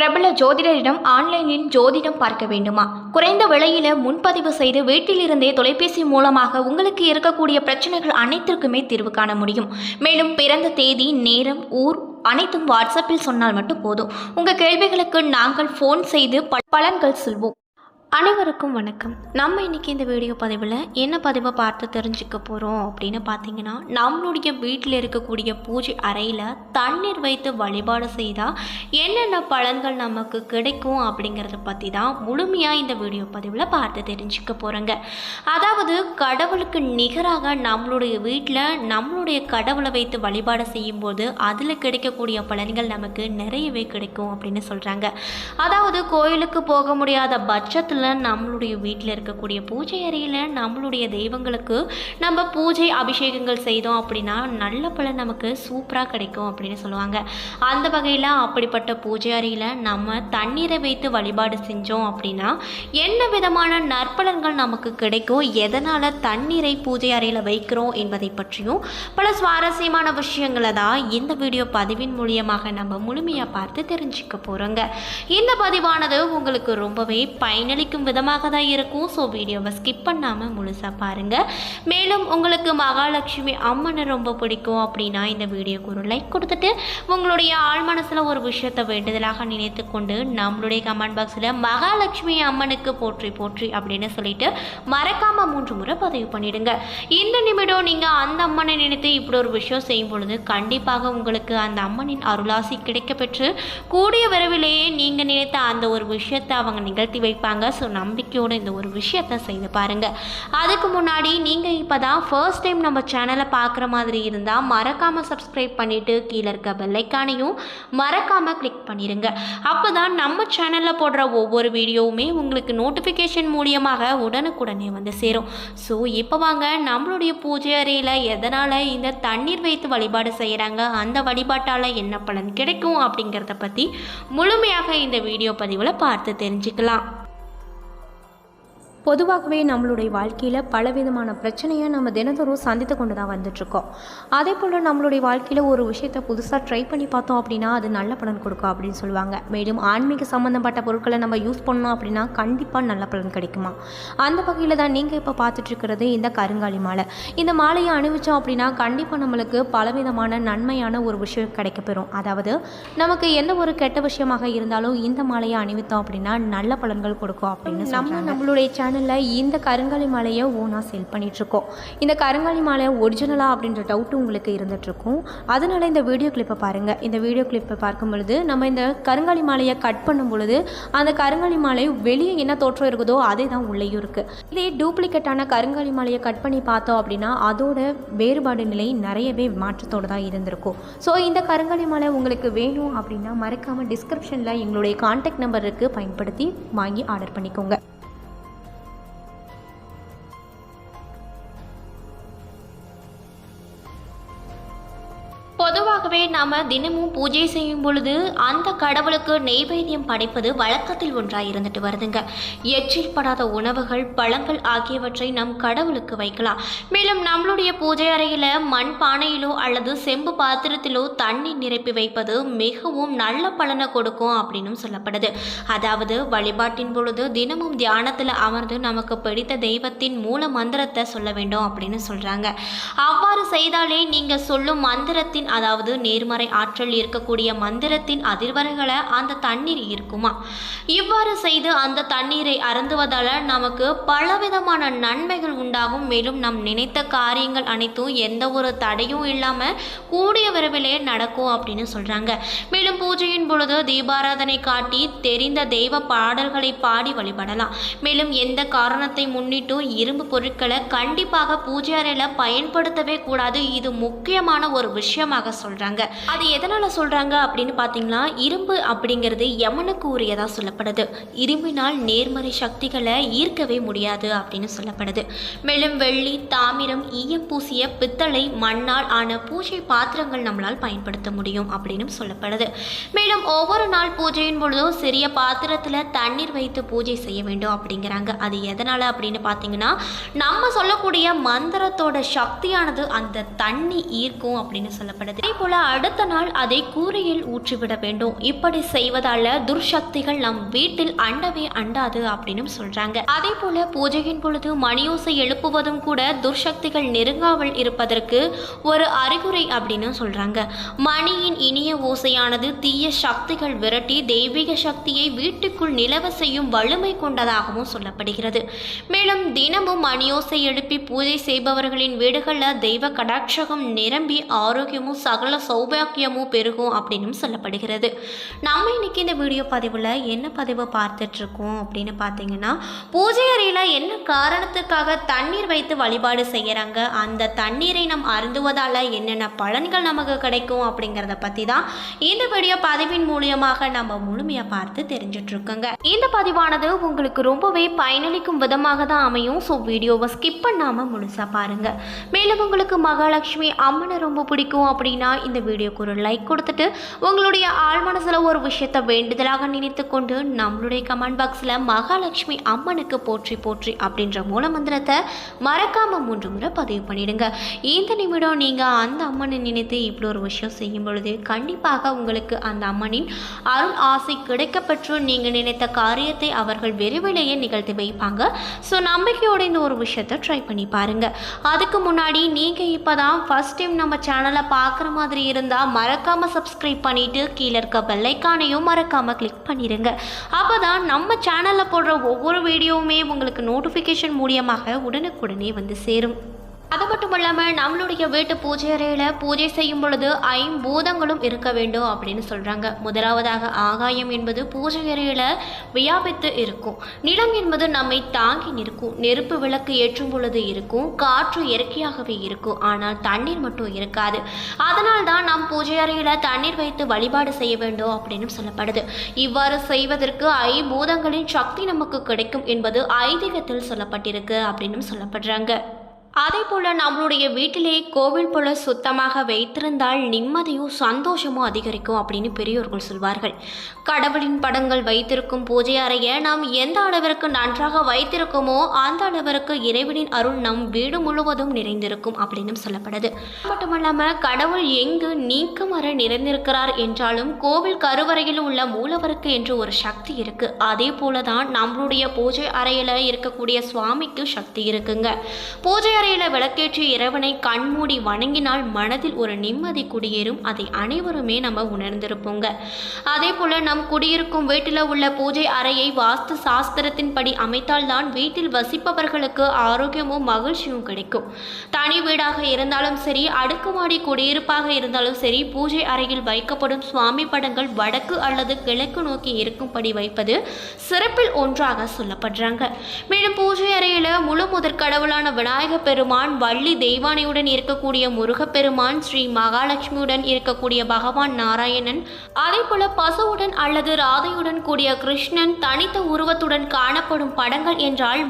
பிரபல ஜோதிடரிடம் ஆன்லைனில் ஜோதிடம் பார்க்க வேண்டுமா? குறைந்த விலையில முன்பதிவு செய்து வீட்டிலிருந்தே தொலைபேசி மூலமாக உங்களுக்கு இருக்கக்கூடிய பிரச்சனைகள் அனைத்திற்குமே தீர்வு காண முடியும். மேலும் பிறந்த தேதி, நேரம், ஊர் அனைத்தும் வாட்ஸ்அப்பில் சொன்னால் மட்டும் போதும். உங்கள் கேள்விகளுக்கு நாங்கள் ஃபோன் செய்து பலன்கள் சொல்வோம். அனைவருக்கும் வணக்கம். நம்ம இன்றைக்கி இந்த வீடியோ பதிவில் என்ன பதிவை பார்த்து தெரிஞ்சுக்க போகிறோம் அப்படின்னு பார்த்தீங்கன்னா, நம்மளுடைய வீட்டில் இருக்கக்கூடிய பூஜை அறையில் தண்ணீர் வைத்து வழிபாடு செய்தால் என்னென்ன பலன்கள் நமக்கு கிடைக்கும் அப்படிங்கிறத பற்றி தான் முழுமையாக இந்த வீடியோ பதிவில் பார்த்து தெரிஞ்சுக்க போகிறோங்க. அதாவது கடவுளுக்கு நிகராக நம்மளுடைய வீட்டில் நம்மளுடைய கடவுளை வைத்து வழிபாடு செய்யும்போது அதில் கிடைக்கக்கூடிய பலன்கள் நமக்கு நிறையவே கிடைக்கும் அப்படின்னு சொல்கிறாங்க. அதாவது கோயிலுக்கு போக முடியாத பட்சத்தில் நம்மளுடைய வீட்டில் இருக்கக்கூடிய பூஜை அறையில் நம்மளுடைய தெய்வங்களுக்கு நம்ம பூஜை அபிஷேகங்கள் செய்தோம் அப்படின்னா நல்ல பலன் நமக்கு சூப்பராக கிடைக்கும் அப்படின்னு சொல்லுவாங்க. அந்த வகையில் அப்படிப்பட்ட பூஜை அறையில் நம்ம தண்ணீரை வைத்து வழிபாடு செஞ்சோம் அப்படின்னா என்ன விதமான நற்பலன்கள் நமக்கு கிடைக்கும், எதனால் தண்ணீரை பூஜை அறையில் வைக்கிறோம் என்பதை பற்றியும் பல சுவாரஸ்யமான விஷயங்களை தான் இந்த வீடியோ பதிவின் மூலியமாக நம்ம முழுமையாக பார்த்து தெரிஞ்சுக்க போகிறோங்க. இந்த பதிவானது உங்களுக்கு ரொம்பவே பயனளிக்கும் விதமாக தான் இருக்கும். ஸோ வீடியோவை ஸ்கிப் பண்ணாமல் முழுசாக பாருங்கள். மேலும் உங்களுக்கு மகாலட்சுமி அம்மனை ரொம்ப பிடிக்கும் அப்படின்னா இந்த வீடியோக்கு ஒரு லைக் கொடுத்துட்டு உங்களுடைய ஆழ் மனசில் ஒரு விஷயத்தை வேண்டுதலாக நினைத்து கொண்டு நம்மளுடைய கமெண்ட் பாக்ஸில் மகாலட்சுமி அம்மனுக்கு போற்றி போற்றி அப்படின்னு சொல்லிட்டு மறக்காமல் 3 முறை பதிவு பண்ணிடுங்க. இந்த நிமிடம் நீங்கள் அந்த அம்மனை நினைத்து இப்படி ஒரு விஷயம் செய்யும் பொழுது கண்டிப்பாக உங்களுக்கு அந்த அம்மனின் அருளாசி கிடைக்க பெற்று கூடிய விரைவிலேயே நீங்கள் நினைத்த அந்த ஒரு விஷயத்தை அவங்க நிகழ்த்தி வைப்பாங்க. ஸோ நம்பிக்கையோடு இந்த ஒரு விஷயத்தை செய்து பாருங்கள். அதுக்கு முன்னாடி நீங்கள் இப்போ தான் ஃபர்ஸ்ட் டைம் நம்ம சேனலை பார்க்குற மாதிரி இருந்தால் மறக்காமல் சப்ஸ்கிரைப் பண்ணிவிட்டு கீழே இருக்க பெல்லைக்கானையும் மறக்காமல் கிளிக் பண்ணிடுங்க. அப்போ தான் நம்ம சேனலில் போடுற ஒவ்வொரு வீடியோவுமே உங்களுக்கு நோட்டிஃபிகேஷன் மூலியமாக உடனுக்குடனே வந்து சேரும். ஸோ இப்போ வாங்க நம்மளுடைய பூஜை அறையில் எதனால் இந்த தண்ணீர் வைத்து வழிபாடு செய்கிறாங்க, அந்த வழிபாட்டால் என்ன பலன் கிடைக்கும் அப்படிங்கிறத பற்றி முழுமையாக இந்த வீடியோ பதிவில் பார்த்து தெரிஞ்சுக்கலாம். பொதுவாகவே நம்மளுடைய வாழ்க்கையில் பலவிதமான பிரச்சனையை நம்ம தினந்தோறும் சந்தித்து கொண்டு தான் வந்துட்ருக்கோம். அதே போல் நம்மளுடைய வாழ்க்கையில் ஒரு விஷயத்தை புதுசாக ட்ரை பண்ணி பார்த்தோம் அப்படின்னா அது நல்ல பலன் கொடுக்கும் அப்படின்னு சொல்லுவாங்க. மேலும் ஆன்மீக சம்மந்தப்பட்ட பொருட்களை நம்ம யூஸ் பண்ணோம் அப்படின்னா கண்டிப்பாக நல்ல பலன் கிடைக்குமா? அந்த வகையில் தான் நீங்கள் இப்போ பார்த்துட்ருக்கிறது இந்த கருங்காலி மாலை. இந்த மாலையை அணிவிச்சோம் அப்படின்னா கண்டிப்பாக நம்மளுக்கு பலவிதமான நன்மையான ஒரு விஷயம் கிடைக்கப்பெறும். அதாவது நமக்கு எந்த ஒரு கெட்ட விஷயமாக இருந்தாலும் இந்த மாலையை அணிவித்தோம் அப்படின்னா நல்ல பலன்கள் கொடுக்கும் அப்படின்னு நம்மளுடைய சேனல் இந்த கருங்காலி மாலையை ஓனாக சேல் பண்ணிகிட்ருக்கோம். இந்த கருங்காலி மாலை ஒரிஜினலா அப்படின்ற டவுட்டு உங்களுக்கு இருந்துகிட்ருக்கும். அதனால் இந்த வீடியோ கிளிப்பை பாருங்கள். இந்த வீடியோ கிளிப்பை பார்க்கும் பொழுது நம்ம இந்த கருங்காலி மாலையை கட் பண்ணும் பொழுது அந்த கருங்காலி மாலை வெளியே என்ன தோற்றம் இருக்குதோ அதே தான் உள்ளேயும் இருக்குது. இதே டூப்ளிகேட்டான கருங்காலி மாலையை கட் பண்ணி பார்த்தோம் அப்படின்னா அதோட வேறுபாடு நிலை நிறையவே மாற்றத்தோடு தான் இருந்திருக்கும். ஸோ இந்த கருங்காலி மாலை உங்களுக்கு வேணும் அப்படின்னா மறக்காமல் டிஸ்கிரிப்ஷனில் எங்களுடைய கான்டாக்ட் நம்பர் இருக்குது, பயன்படுத்தி வாங்கி ஆர்டர் பண்ணிக்கோங்க. பொதுவாகவே நாம் தினமும் பூஜை செய்யும் பொழுது அந்த கடவுளுக்கு நெய்வேத்தியம் படைப்பது வழக்கத்தில் ஒன்றாக இருந்துட்டு வருதுங்க. எச்சில் படாத உணவுகள், பழங்கள் ஆகியவற்றை நம் கடவுளுக்கு வைக்கலாம். மேலும் நம்மளுடைய பூஜை அறையில் மண் பானையிலோ அல்லது செம்பு பாத்திரத்திலோ தண்ணி நிரப்பி வைப்பது மிகவும் நல்ல பலனை கொடுக்கும் அப்படின்னு சொல்லப்படுது. அதாவது வழிபாட்டின் பொழுது தினமும் தியானத்தில் அமர்ந்து நமக்கு பிடித்த தெய்வத்தின் மூல மந்திரத்தை சொல்ல வேண்டும் அப்படின்னு சொல்கிறாங்க. அவ்வாறு செய்தாலே நீங்கள் சொல்லும் மந்திரத்தின் அதாவது நேர்மறை ஆற்றல் இருக்கக்கூடிய மந்திரத்தின் அதிர்வரைகளை அந்த தண்ணீர் இருக்குமா? இவ்வாறு செய்து அந்த தண்ணீரை அருந்துவதால் நமக்கு பலவிதமான நன்மைகள் உண்டாகும். மேலும் நம் நினைத்த காரியங்கள் அனைத்தும் எந்த ஒரு தடையும் இல்லாமல் கூடிய விரைவிலே நடக்கும் அப்படின்னு சொல்கிறாங்க. மேலும் பூஜையின் பொழுது தீபாராதனை காட்டி தெரிந்த தெய்வ பாடல்களை பாடி வழிபடலாம். மேலும் எந்த காரணத்தை முன்னிட்டும் இரும்பு பொருட்களை கண்டிப்பாக பூஜை அறையில் பயன்படுத்தவே கூடாது. இது முக்கியமான ஒரு விஷயமாக சொல்றாங்க. அது எதனால சொல்றாங்க அப்படின்னு பாத்தீங்கன்னா, இரும்பு அப்படிங்கிறது யமனுக்கு உரியதா சொல்லப்படுது. இரும்பினால் நேர்மறை சக்திகளை ஈர்க்கவே முடியாது அப்படின்னு சொல்லப்படுது. மேலும் வெள்ளி, தாமிரம், ஈயம் பூசிய பித்தளை, மண்ணால் ஆன பூஜை பாத்திரங்கள் நம்மளால் பயன்படுத்த முடியும் அப்படின்னு சொல்லப்படுது. மேலும் ஒவ்வொரு நாள் பூஜையின் பொழுதும் சிறிய பாத்திரத்துல தண்ணீர் வைத்து பூஜை செய்ய வேண்டும் அப்படிங்கிறாங்க. அது எதனால அப்படின்னு பாத்தீங்கன்னா, நம்ம சொல்லக்கூடிய மந்திரத்தோட சக்தியானது அந்த தண்ணி ஈர்க்கும் அப்படின்னு சொல்லப்படுது. அதே போல அடுத்த நாள் அதை கூரையில் ஊற்றிவிட வேண்டும். இப்படி செய்வதால துர்சக்திகள் நம் வீட்டில் அண்டவே அண்டாது அப்படின்னு சொல்றாங்க. அதே போல பூஜையின் பொழுது மணியோசை எழுப்புவதும் கூட துர்சக்திகள் நெருங்காமல் இருப்பதற்கு ஒரு அறிகுறி அப்படின்னு சொல்றாங்க. மணியின் இனிய ஓசையானது தீய சக்திகள் விரட்டி தெய்வீக சக்தியை வீட்டுக்குள் நிலவ செய்யும் வலிமை கொண்டதாகவும் சொல்லப்படுகிறது. மேலும் தினமும் மணியோசை எழுப்பி பூஜை செய்பவர்களின் வீடுகளில் தெய்வ கடாட்சகம் நிரம்பி ஆரோக்கியமும் சகல சௌபாக்கியமும் பெருகும் அப்படின்னு சொல்லப்படுகிறது. நம்ம இன்னைக்கு இந்த வீடியோ பதிவில் என்ன பதிவை பார்த்துட்டு இருக்கோம் அப்படின்னு பார்த்தீங்கன்னா, பூஜை அறையில் என்ன காரணத்துக்காக தண்ணீர் வைத்து வழிபாடு செய்கிறாங்க, அந்த தண்ணீரை நம் அருந்துவதால் என்னென்ன பலன்கள் நமக்கு கிடைக்கும் அப்படிங்கிறத பற்றி தான் இந்த வீடியோ பதிவின் மூலியமாக நம்ம முழுமையாக பார்த்து தெரிஞ்சுட்டு இருக்கோங்க. இந்த பதிவானது உங்களுக்கு ரொம்பவே பயனளிக்கும் விதமாக தான் அமையும். ஸோ வீடியோவை ஸ்கிப் பண்ணாமல் முழுசாக பாருங்கள். மேலும் உங்களுக்கு மகாலட்சுமி அம்மனை ரொம்ப பிடிக்கும் அப்படின்னா இந்த வீடியோக்கு ஒரு லைக் கொடுத்துட்டு உங்களுடைய ஆழ்மனசில் ஒரு விஷயத்தை வேண்டுதலாக நினைத்து கொண்டு நம்மளுடைய கமெண்ட் பாக்ஸில் மகாலட்சுமி அம்மனுக்கு போற்றி போற்றி அப்படின்ற மூல மந்திரத்தை மறக்காம 3 முறை பதிவு பண்ணிடுங்க. இந்த நிமிடம் நீங்கள் அந்த அம்மனை நினைத்து இப்படி ஒரு விஷயம் செய்யும் பொழுது கண்டிப்பாக உங்களுக்கு அந்த அம்மனின் அருள் ஆசை கிடைக்கப்பெற்று நீங்கள் நினைத்த காரியத்தை அவர்கள் விரைவிலேயே நிகழ்த்தி வைப்பாங்க. ஸோ நம்பிக்கையோட இந்த ஒரு விஷயத்தை ட்ரை பண்ணி பாருங்க. அதுக்கு முன்னாடி நீங்கள் இப்போ தான் ஃபர்ஸ்ட் டைம் நம்ம சேனலை பார்க்குற மாதிரி இருந்தால் மறக்காமல் சப்ஸ்கிரைப் பண்ணிவிட்டு கீழே இருக்க பெல்லைக்கானையும் மறக்காமல் கிளிக் பண்ணிடுங்க. அப்போ தான் நம்ம சேனலில் போடுற ஒவ்வொரு வீடியோவுமே உங்களுக்கு நோட்டிஃபிகேஷன் மூலியமாக உடனுக்குடனே வந்து சேரும். அது மட்டும் இல்லாமல் நம்மளுடைய வீட்டு பூஜை அறையில் பூஜை செய்யும் பொழுது 5 பூதங்களும் இருக்க வேண்டும் அப்படின்னு சொல்கிறாங்க. முதலாவதாக ஆகாயம் என்பது பூஜை அறையில் வியாபித்து இருக்கும். நிலம் என்பது நம்மை தாங்கி நிற்கும். நெருப்பு விளக்கு ஏற்றும் பொழுது இருக்கும். காற்று இயற்கையாகவே இருக்கும். ஆனால் தண்ணீர் மட்டும் இருக்காது. அதனால் தான் நம் பூஜை அறையில் தண்ணீர் வைத்து வழிபாடு செய்ய வேண்டும் அப்படின்னு சொல்லப்படுது. இவ்வாறு செய்வதற்கு 5 பூதங்களின் சக்தி நமக்கு கிடைக்கும் என்பது ஐதீகத்தில் சொல்லப்பட்டிருக்கு அப்படின்னு சொல்லப்படுறாங்க. அதே போல் நம்மளுடைய வீட்டிலே கோவில் போல சுத்தமாக வைத்திருந்தால் நிம்மதியும் சந்தோஷமும் அதிகரிக்கும் அப்படின்னு பெரியோர்கள் சொல்வார்கள். கடவுளின் படங்கள் வைத்திருக்கும் பூஜை அறையை நாம் எந்த அளவிற்கு நன்றாக வைத்திருக்கோமோ அந்த அளவிற்கு இறைவனின் அருள் நம் வீடு முழுவதும் நிறைந்திருக்கும் அப்படின்னு சொல்லப்படுது. மட்டுமல்லாமல் கடவுள் எங்கு நீக்கமற நிறைந்திருக்கிறார் என்றாலும் கோவில் கருவறையில் உள்ள மூலவருக்கு என்று ஒரு சக்தி இருக்கு. அதே போல தான் நம்மளுடைய பூஜை அறையில் இருக்கக்கூடிய சுவாமிக்கு சக்தி இருக்குங்க. பூஜை விளக்கேற்றி இறைவனை கண்மூடி வணங்கினால் மனதில் ஒரு நிம்மதி குடியேறும். அதை அனைவருமே நம்ம உணர்ந்திருப்போங்க. அதே போல நம் குடியிருக்கும் வீட்டில் உள்ள பூஜை அறையை வாஸ்து சாஸ்திரத்தின்படி அமைத்தால்தான் வீட்டில் வசிப்பவர்களுக்கு ஆரோக்கியமும் மகிழ்ச்சியும் கிடைக்கும். தனி வீடாக இருந்தாலும் சரி, அடுக்குமாடி குடியிருப்பாக இருந்தாலும் சரி, பூஜை அறையில் வைக்கப்படும் சுவாமி படங்கள் வடக்கு அல்லது கிழக்கு நோக்கி இருக்கும்படி வைப்பது சிறப்பில் ஒன்றாக சொல்லப்படுறாங்க. மேலும் பூஜை அறையில் முழு முதற் கடவுளான விநாயக பெருமான், வள்ளி தெய்வானையுடன் இருக்கக்கூடிய முருகப்பெருமான், ஸ்ரீ மகாலட்சுமியுடன் இருக்கக்கூடிய பகவான் நாராயணன், அதே போல பசுவுடன் அல்லது ராதையுடன் கூடிய கிருஷ்ணன், தனித்த உருவத்துடன் காணப்படும் படங்கள் என்றால்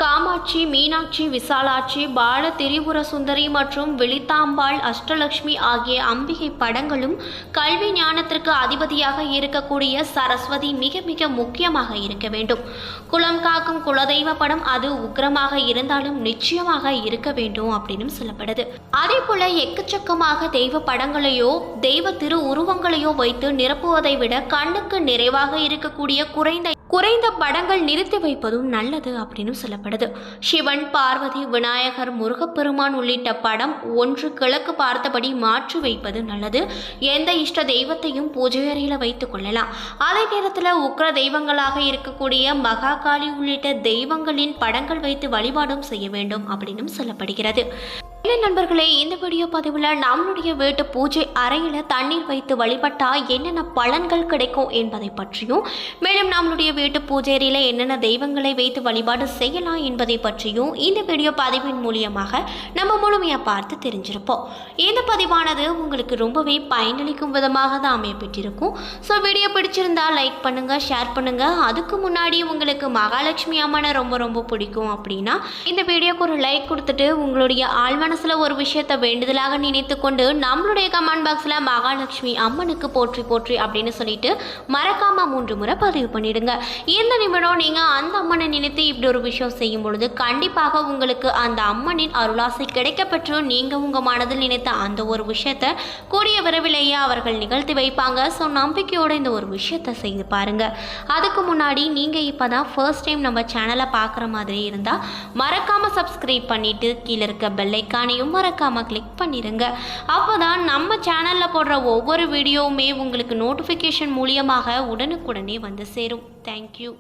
காமாட்சி, மீனாட்சி, விசாலாட்சி, பால திரிபுர சுந்தரி மற்றும் விழித்தாம்பாள், அஷ்டலட்சுமி ஆகிய அம்பிகை படங்களும், கல்வி ஞானத்திற்கு அதிபதியாக இருக்கக்கூடிய சரஸ்வதி மிக மிக முக்கியமாக இருக்க வேண்டும். குலம் காக்கும் குலதெய்வ படம் அது உக்கிரமாக இருந்தாலும் நிச்சயமாக இருக்க வேண்டும் அப்படின்னு சொல்லப்படுது. அதே போல எக்கச்சக்கமாக தெய்வ படங்களையோ தெய்வ திரு உருவங்களையோ வைத்து நிரப்புவதை விட கண்ணுக்கு நிறைவாக இருக்கக்கூடிய குறைந்த படங்கள் நிறுத்தி வைப்பதும் நல்லது அப்படின்னு சொல்லப்படுது. சிவன், பார்வதி, விநாயகர், முருகப்பெருமான் உள்ளிட்ட படம் ஒன்று கிழக்கு பார்த்தபடி மாற்றி வைப்பது நல்லது. எந்த இஷ்ட தெய்வத்தையும் பூஜை அறையில் வைத்துக் கொள்ளலாம். அதே நேரத்தில் உக்ர தெய்வங்களாக இருக்கக்கூடிய மகாகாளி உள்ளிட்ட தெய்வங்களின் படங்கள் வைத்து வழிபாடும் செய்ய வேண்டும் அப்படின்னு சொல்லப்படுகிறது. நண்பர்களே, இந்த வீடியோ பதிவில் நம்மளுடைய வீட்டு பூஜை அறையில் தண்ணீர் வைத்து வழிபட்டால் என்னென்ன பலன்கள் கிடைக்கும் என்பதை பற்றியும், மேலும் நம்மளுடைய வீட்டு பூஜை அறையில் என்னென்ன தெய்வங்களை வைத்து வழிபாடு செய்யலாம் என்பதை பற்றியும் இந்த வீடியோ பதிவின் மூலியமாக நம்ம முழுமையாக பார்த்து தெரிஞ்சிருப்போம். இந்த பதிவானது உங்களுக்கு ரொம்பவே பயனளிக்கும் விதமாக தான் அமையப்பட்டிருக்கும். ஸோ வீடியோ பிடிச்சிருந்தால் லைக் பண்ணுங்கள், ஷேர் பண்ணுங்கள். அதுக்கு முன்னாடி உங்களுக்கு மகாலட்சுமி அம்மனை ரொம்ப ரொம்ப பிடிக்கும் அப்படின்னா இந்த வீடியோக்கு ஒரு லைக் கொடுத்துட்டு உங்களுடைய ஆழ்மன மனசில் ஒரு விஷயத்தை வேண்டுதலாக நினைத்து கொண்டு நம்மளுடைய கமெண்ட் பாக்ஸில் மகாலட்சுமி அம்மனுக்கு போற்றி போற்றி அப்படின்னு சொல்லிட்டு மறக்காமல் 3 முறை பதிவு பண்ணிடுங்க. இந்த நிமிடம் நீங்கள் அந்த அம்மனை நினைத்து இப்படி ஒரு விஷயம் செய்யும் பொழுது கண்டிப்பாக உங்களுக்கு அந்த அம்மனின் அருளாசை கிடைக்கப்பெற்று நீங்கள் உங்கள் மனதில் நினைத்த அந்த ஒரு விஷயத்தை கூடிய விரைவிலேயே அவர்கள் நிகழ்த்தி வைப்பாங்க. ஸோ நம்பிக்கையோடு இந்த ஒரு விஷயத்தை செய்து பாருங்கள். அதுக்கு முன்னாடி நீங்கள் இப்போ தான் ஃபர்ஸ்ட் டைம் நம்ம சேனலை பார்க்குற மாதிரி இருந்தால் மறக்காமல் சப்ஸ்கிரைப் பண்ணிவிட்டு கீழே இருக்க பெல் ஐக்கானையும் மறக்காமல் கிளிக் பண்ணிடுங்க. அப்போ தான் நம்ம சேனலில் போடுற ஒவ்வொரு வீடியோவுமே உங்களுக்கு நோட்டிஃபிகேஷன் மூலியமாக உடனுக்குடனே வந்து சேரும். தேங்க்யூ.